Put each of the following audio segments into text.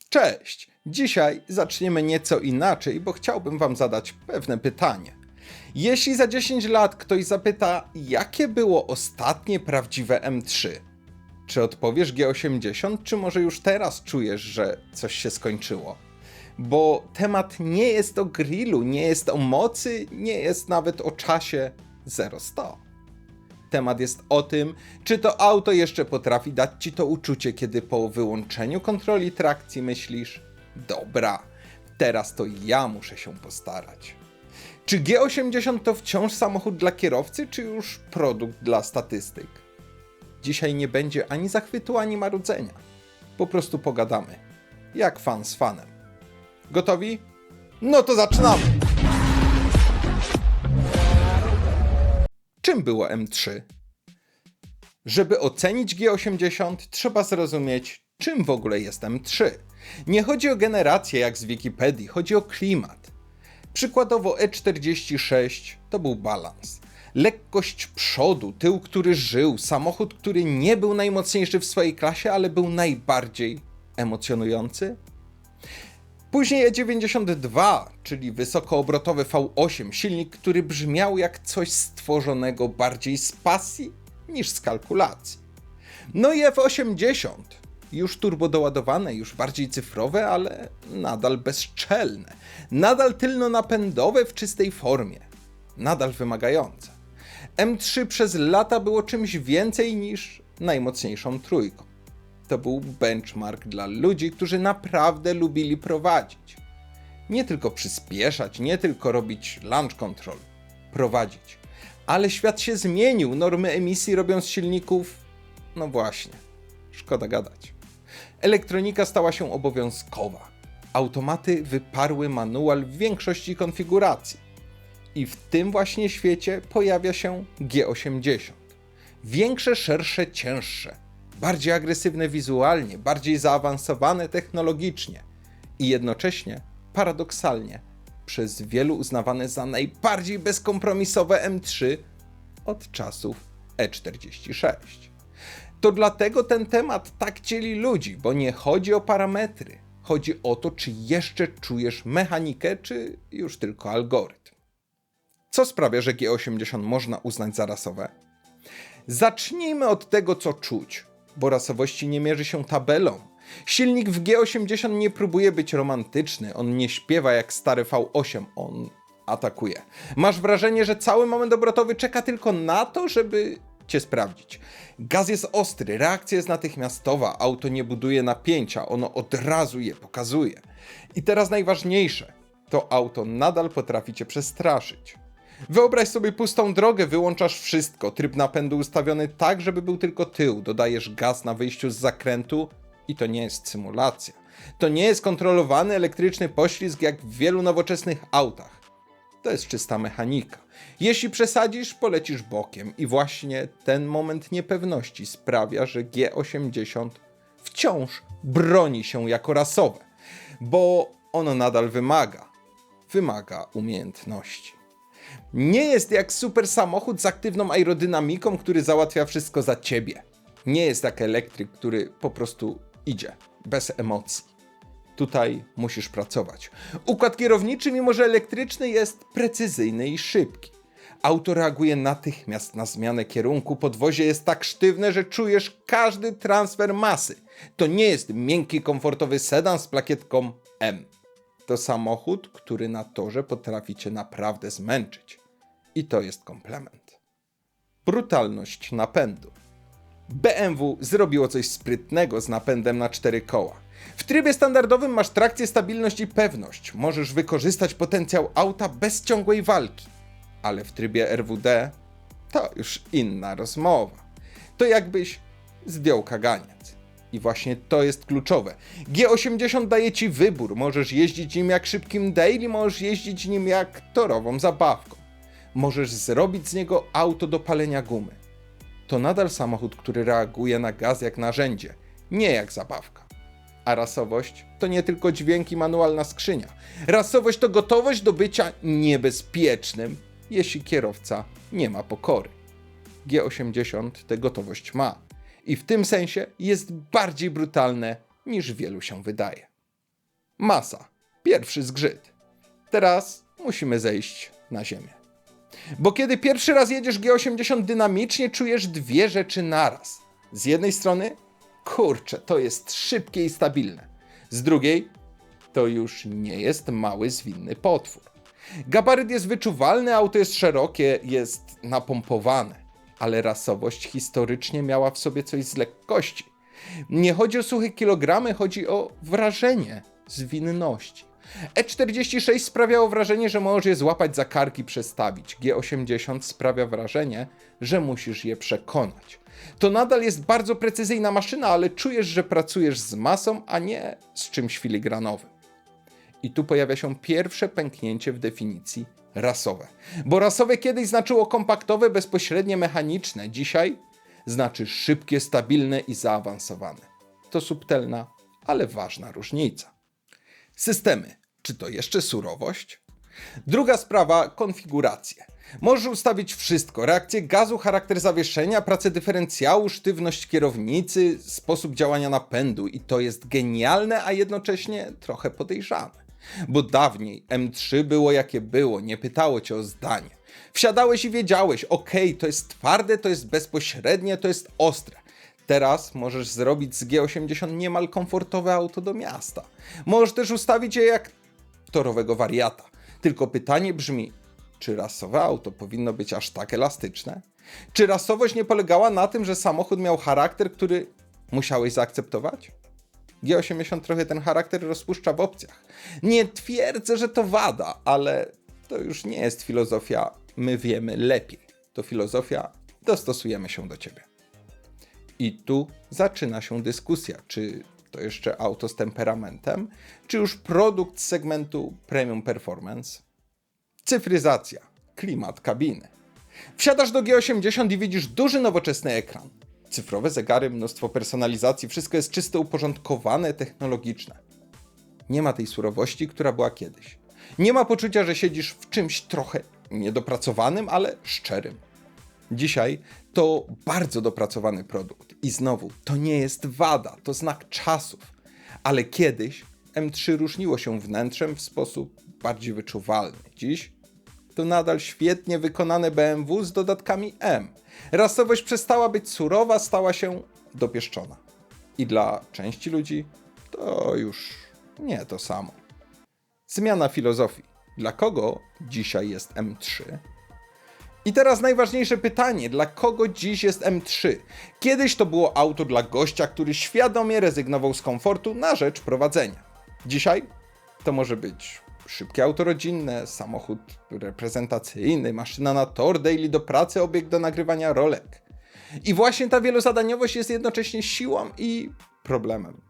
Cześć! Dzisiaj zaczniemy nieco inaczej, bo chciałbym wam zadać pewne pytanie. Jeśli za 10 lat ktoś zapyta, jakie było ostatnie prawdziwe M3, czy odpowiesz G80, czy może już teraz czujesz, że coś się skończyło? Bo temat nie jest o grillu, nie jest o mocy, nie jest nawet o czasie 0-100. Temat jest o tym, czy to auto jeszcze potrafi dać ci to uczucie, kiedy po wyłączeniu kontroli trakcji myślisz: dobra, teraz to ja muszę się postarać. Czy G80 to wciąż samochód dla kierowcy, czy już produkt dla statystyk? Dzisiaj nie będzie ani zachwytu, ani marudzenia. Po prostu pogadamy. Jak fan z fanem. Gotowi? No to zaczynamy! Czym było M3? Żeby ocenić G80, trzeba zrozumieć, czym w ogóle jest M3. Nie chodzi o generację jak z Wikipedii, chodzi o klimat. Przykładowo E46 to był balans. Lekkość przodu, tył, który żył, samochód, który nie był najmocniejszy w swojej klasie, ale był najbardziej emocjonujący. Później E92, czyli wysokoobrotowy V8, silnik, który brzmiał jak coś stworzonego bardziej z pasji niż z kalkulacji. No i F80, już turbodoładowane, już bardziej cyfrowe, ale nadal bezczelne, nadal tylnonapędowe w czystej formie, nadal wymagające. M3 przez lata było czymś więcej niż najmocniejszą trójką. To był benchmark dla ludzi, którzy naprawdę lubili prowadzić. Nie tylko przyspieszać, nie tylko robić launch control, prowadzić. Ale świat się zmienił, normy emisji robią z silników, no właśnie, szkoda gadać. Elektronika stała się obowiązkowa. Automaty wyparły manual w większości konfiguracji. I w tym właśnie świecie pojawia się G80. Większe, szersze, cięższe. Bardziej agresywne wizualnie, bardziej zaawansowane technologicznie i jednocześnie, paradoksalnie, przez wielu uznawane za najbardziej bezkompromisowe M3 od czasów E46. To dlatego ten temat tak dzieli ludzi, bo nie chodzi o parametry, chodzi o to, czy jeszcze czujesz mechanikę, czy już tylko algorytm. Co sprawia, że G80 można uznać za rasowe? Zacznijmy od tego, co czuć, bo rasowości nie mierzy się tabelą. Silnik w G80 nie próbuje być romantyczny, on nie śpiewa jak stary V8, on atakuje. Masz wrażenie, że cały moment obrotowy czeka tylko na to, żeby cię sprawdzić. Gaz jest ostry, reakcja jest natychmiastowa, auto nie buduje napięcia, ono od razu je pokazuje. I teraz najważniejsze, to auto nadal potrafi cię przestraszyć. Wyobraź sobie pustą drogę, wyłączasz wszystko, tryb napędu ustawiony tak, żeby był tylko tył, dodajesz gaz na wyjściu z zakrętu i to nie jest symulacja. To nie jest kontrolowany elektryczny poślizg jak w wielu nowoczesnych autach. To jest czysta mechanika. Jeśli przesadzisz, polecisz bokiem i właśnie ten moment niepewności sprawia, że G80 wciąż broni się jako rasowe, bo ono nadal wymaga umiejętności. Nie jest jak super samochód z aktywną aerodynamiką, który załatwia wszystko za ciebie. Nie jest jak elektryk, który po prostu idzie, bez emocji. Tutaj musisz pracować. Układ kierowniczy, mimo że elektryczny, jest precyzyjny i szybki. Auto reaguje natychmiast na zmianę kierunku, podwozie jest tak sztywne, że czujesz każdy transfer masy. To nie jest miękki, komfortowy sedan z plakietką M. To samochód, który na torze potrafi cię naprawdę zmęczyć. I to jest komplement. Brutalność napędu. BMW zrobiło coś sprytnego z napędem na 4 koła. W trybie standardowym masz trakcję, stabilność i pewność. Możesz wykorzystać potencjał auta bez ciągłej walki. Ale w trybie RWD to już inna rozmowa. To jakbyś zdjął kaganiec. I właśnie to jest kluczowe. G80 daje ci wybór. Możesz jeździć nim jak szybkim daily, możesz jeździć nim jak torową zabawką. Możesz zrobić z niego auto do palenia gumy. To nadal samochód, który reaguje na gaz jak narzędzie, nie jak zabawka. A rasowość to nie tylko dźwięk i manualna skrzynia. Rasowość to gotowość do bycia niebezpiecznym, jeśli kierowca nie ma pokory. G80 tę gotowość ma. I w tym sensie jest bardziej brutalne niż wielu się wydaje. Masa. Pierwszy zgrzyt. Teraz musimy zejść na ziemię. Bo kiedy pierwszy raz jedziesz G80 dynamicznie, czujesz dwie rzeczy naraz. Z jednej strony, kurczę, to jest szybkie i stabilne. Z drugiej, to już nie jest mały, zwinny potwór. Gabaryt jest wyczuwalny, auto jest szerokie, jest napompowane. Ale rasowość historycznie miała w sobie coś z lekkości. Nie chodzi o suche kilogramy, chodzi o wrażenie zwinności. E46 sprawiało wrażenie, że możesz je złapać za kark i przestawić. G80 sprawia wrażenie, że musisz je przekonać. To nadal jest bardzo precyzyjna maszyna, ale czujesz, że pracujesz z masą, a nie z czymś filigranowym. I tu pojawia się pierwsze pęknięcie w definicji rasowe. Bo rasowe kiedyś znaczyło kompaktowe, bezpośrednie, mechaniczne. Dzisiaj znaczy szybkie, stabilne i zaawansowane. To subtelna, ale ważna różnica. Systemy. Czy to jeszcze surowość? Druga sprawa, konfiguracje. Możesz ustawić wszystko. Reakcję gazu, charakter zawieszenia, pracę dyferencjału, sztywność kierownicy, sposób działania napędu. I to jest genialne, a jednocześnie trochę podejrzane. Bo dawniej M3 było jakie było, nie pytało cię o zdanie. Wsiadałeś i wiedziałeś, okej, to jest twarde, to jest bezpośrednie, to jest ostre. Teraz możesz zrobić z G80 niemal komfortowe auto do miasta. Możesz też ustawić je jak torowego wariata. Tylko pytanie brzmi, czy rasowe auto powinno być aż tak elastyczne? Czy rasowość nie polegała na tym, że samochód miał charakter, który musiałeś zaakceptować? G80 trochę ten charakter rozpuszcza w opcjach. Nie twierdzę, że to wada, ale to już nie jest filozofia my wiemy lepiej. To filozofia dostosujemy się do ciebie. I tu zaczyna się dyskusja, czy to jeszcze auto z temperamentem, czy już produkt z segmentu Premium Performance. Cyfryzacja, klimat kabiny. Wsiadasz do G80 i widzisz duży, nowoczesny ekran. Cyfrowe zegary, mnóstwo personalizacji, wszystko jest czysto uporządkowane, technologiczne. Nie ma tej surowości, która była kiedyś. Nie ma poczucia, że siedzisz w czymś trochę niedopracowanym, ale szczerym. Dzisiaj to bardzo dopracowany produkt. I znowu, to nie jest wada, to znak czasów. Ale kiedyś M3 różniło się wnętrzem w sposób bardziej wyczuwalny. Dziś to nadal świetnie wykonane BMW z dodatkami M. Rasowość przestała być surowa, stała się dopieszczona. I dla części ludzi to już nie to samo. Zmiana filozofii. Dla kogo dzisiaj jest M3? I teraz najważniejsze pytanie, dla kogo dziś jest M3? Kiedyś to było auto dla gościa, który świadomie rezygnował z komfortu na rzecz prowadzenia. Dzisiaj to może być szybkie auto rodzinne, samochód reprezentacyjny, maszyna na tor, daily do pracy, obiekt do nagrywania rolek. I właśnie ta wielozadaniowość jest jednocześnie siłą i problemem.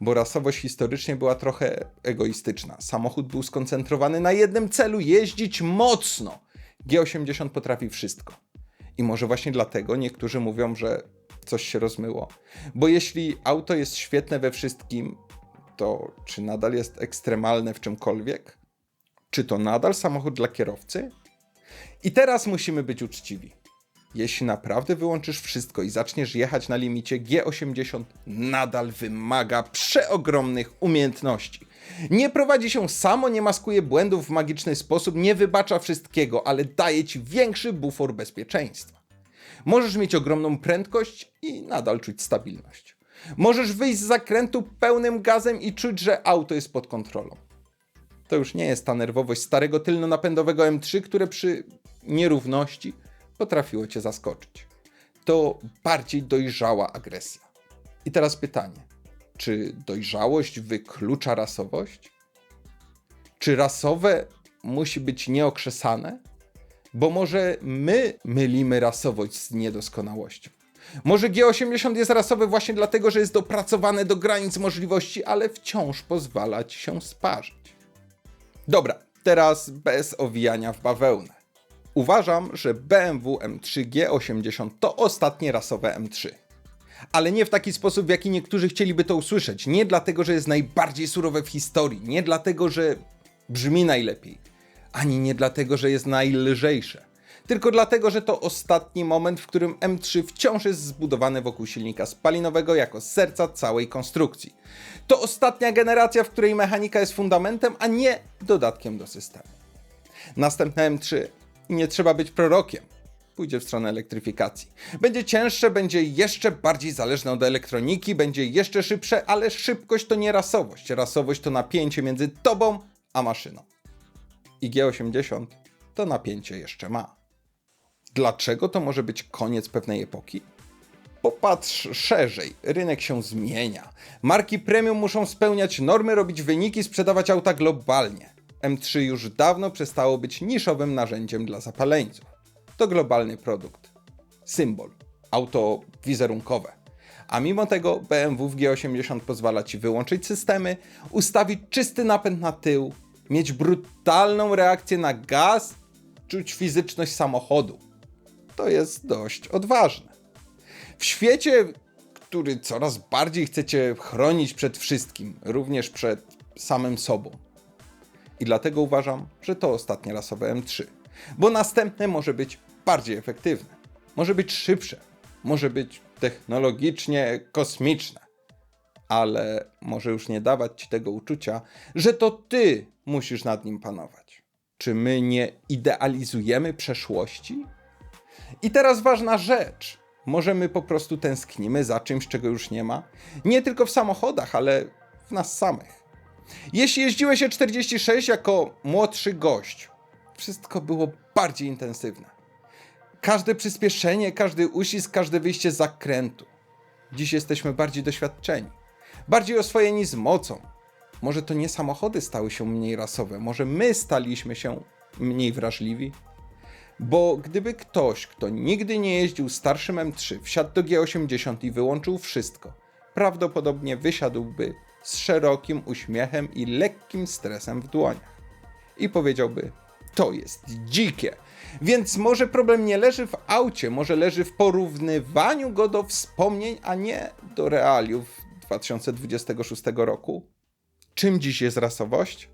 Bo rasowość historycznie była trochę egoistyczna. Samochód był skoncentrowany na jednym celu, jeździć mocno. G80 potrafi wszystko. I może właśnie dlatego niektórzy mówią, że coś się rozmyło. Bo jeśli auto jest świetne we wszystkim, to czy nadal jest ekstremalne w czymkolwiek? Czy to nadal samochód dla kierowcy? I teraz musimy być uczciwi. Jeśli naprawdę wyłączysz wszystko i zaczniesz jechać na limicie, G80 nadal wymaga przeogromnych umiejętności. Nie prowadzi się samo, nie maskuje błędów w magiczny sposób, nie wybacza wszystkiego, ale daje ci większy bufor bezpieczeństwa. Możesz mieć ogromną prędkość i nadal czuć stabilność. Możesz wyjść z zakrętu pełnym gazem i czuć, że auto jest pod kontrolą. To już nie jest ta nerwowość starego tylnonapędowego M3, które przy nierówności potrafiło cię zaskoczyć. To bardziej dojrzała agresja. I teraz pytanie, czy dojrzałość wyklucza rasowość? Czy rasowe musi być nieokrzesane? Bo może my mylimy rasowość z niedoskonałością. Może G80 jest rasowe właśnie dlatego, że jest dopracowane do granic możliwości, ale wciąż pozwala ci się sparzyć. Dobra, teraz bez owijania w bawełnę. Uważam, że BMW M3 G80 to ostatnie rasowe M3. Ale nie w taki sposób, w jaki niektórzy chcieliby to usłyszeć. Nie dlatego, że jest najbardziej surowe w historii. Nie dlatego, że brzmi najlepiej. Ani nie dlatego, że jest najlżejsze. tylko dlatego, że to ostatni moment, w którym M3 wciąż jest zbudowany wokół silnika spalinowego jako serca całej konstrukcji. To ostatnia generacja, w której mechanika jest fundamentem, a nie dodatkiem do systemu. Następne M3, i nie trzeba być prorokiem, pójdzie w stronę elektryfikacji. Będzie cięższe, będzie jeszcze bardziej zależne od elektroniki, będzie jeszcze szybsze, ale szybkość to nie rasowość. Rasowość to napięcie między tobą a maszyną. I G80 to napięcie jeszcze ma. Dlaczego to może być koniec pewnej epoki? Popatrz szerzej, rynek się zmienia. Marki premium muszą spełniać normy, robić wyniki, sprzedawać auta globalnie. M3 już dawno przestało być niszowym narzędziem dla zapaleńców. To globalny produkt. Symbol. Auto wizerunkowe. A mimo tego BMW w G80 pozwala ci wyłączyć systemy, ustawić czysty napęd na tył, mieć brutalną reakcję na gaz, czuć fizyczność samochodu. To jest dość odważne. W świecie, który coraz bardziej chcecie chronić przed wszystkim, również przed samym sobą. I dlatego uważam, że to ostatnie rasowe M3. Bo następne może być bardziej efektywne. Może być szybsze. Może być technologicznie kosmiczne. Ale może już nie dawać ci tego uczucia, że to ty musisz nad nim panować. Czy my nie idealizujemy przeszłości? I teraz ważna rzecz. Może my po prostu tęsknimy za czymś, czego już nie ma? Nie tylko w samochodach, ale w nas samych. Jeśli jeździłeś E46 jako młodszy gość, wszystko było bardziej intensywne. Każde przyspieszenie, każdy uścisk, każde wyjście z zakrętu. Dziś jesteśmy bardziej doświadczeni, bardziej oswojeni z mocą. Może to nie samochody stały się mniej rasowe, może my staliśmy się mniej wrażliwi? Bo gdyby ktoś, kto nigdy nie jeździł starszym M3, wsiadł do G80 i wyłączył wszystko, prawdopodobnie wysiadłby z szerokim uśmiechem i lekkim stresem w dłoniach. I powiedziałby, to jest dzikie. Więc może problem nie leży w aucie, może leży w porównywaniu go do wspomnień, a nie do realiów 2026 roku. Czym dziś jest rasowość?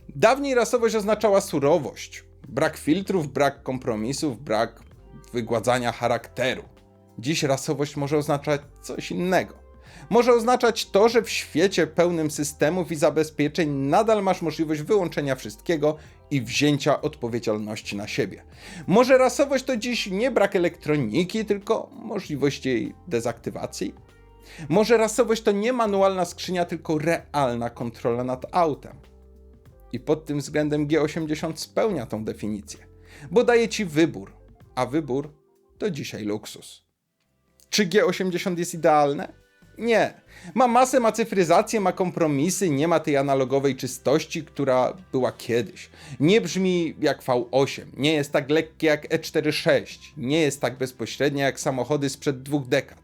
Dawniej rasowość oznaczała surowość. Brak filtrów, brak kompromisów, brak wygładzania charakteru. Dziś rasowość może oznaczać coś innego. Może oznaczać to, że w świecie pełnym systemów i zabezpieczeń nadal masz możliwość wyłączenia wszystkiego i wzięcia odpowiedzialności na siebie. Może rasowość to dziś nie brak elektroniki, tylko możliwość jej dezaktywacji. Może rasowość to nie manualna skrzynia, tylko realna kontrola nad autem. I pod tym względem G80 spełnia tą definicję, bo daje ci wybór, a wybór to dzisiaj luksus. Czy G80 jest idealne? Nie. Ma cyfryzację, ma kompromisy, nie ma tej analogowej czystości, która była kiedyś. Nie brzmi jak V8, nie jest tak lekkie jak E46, nie jest tak bezpośrednie jak samochody sprzed 2 dekad,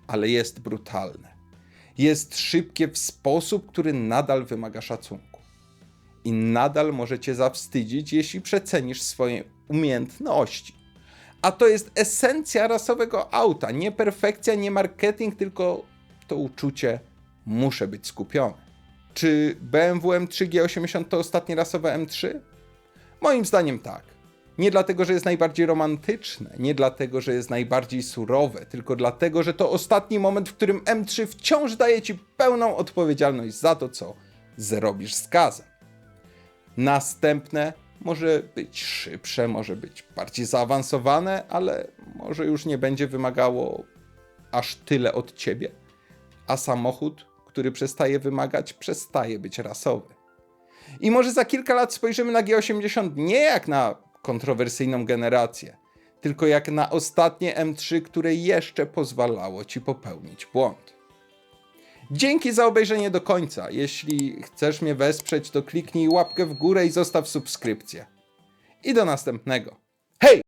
ale jest brutalne. Jest szybkie w sposób, który nadal wymaga szacunku. I nadal może cię zawstydzić, jeśli przecenisz swoje umiejętności. A to jest esencja rasowego auta, nie perfekcja, nie marketing, tylko to uczucie muszę być skupiony. Czy BMW M3 G80 to ostatnie rasowe M3? Moim zdaniem tak. Nie dlatego, że jest najbardziej romantyczne, nie dlatego, że jest najbardziej surowe, tylko dlatego, że to ostatni moment, w którym M3 wciąż daje ci pełną odpowiedzialność za to, co zrobisz z gazem. Następne może być szybsze, może być bardziej zaawansowane, ale może już nie będzie wymagało aż tyle od ciebie. A samochód, który przestaje wymagać, przestaje być rasowy. I może za kilka lat spojrzymy na G80 nie jak na kontrowersyjną generację, tylko jak na ostatnie M3, które jeszcze pozwalało ci popełnić błąd. Dzięki za obejrzenie do końca. Jeśli chcesz mnie wesprzeć, to kliknij łapkę w górę i zostaw subskrypcję. I do następnego. Hej!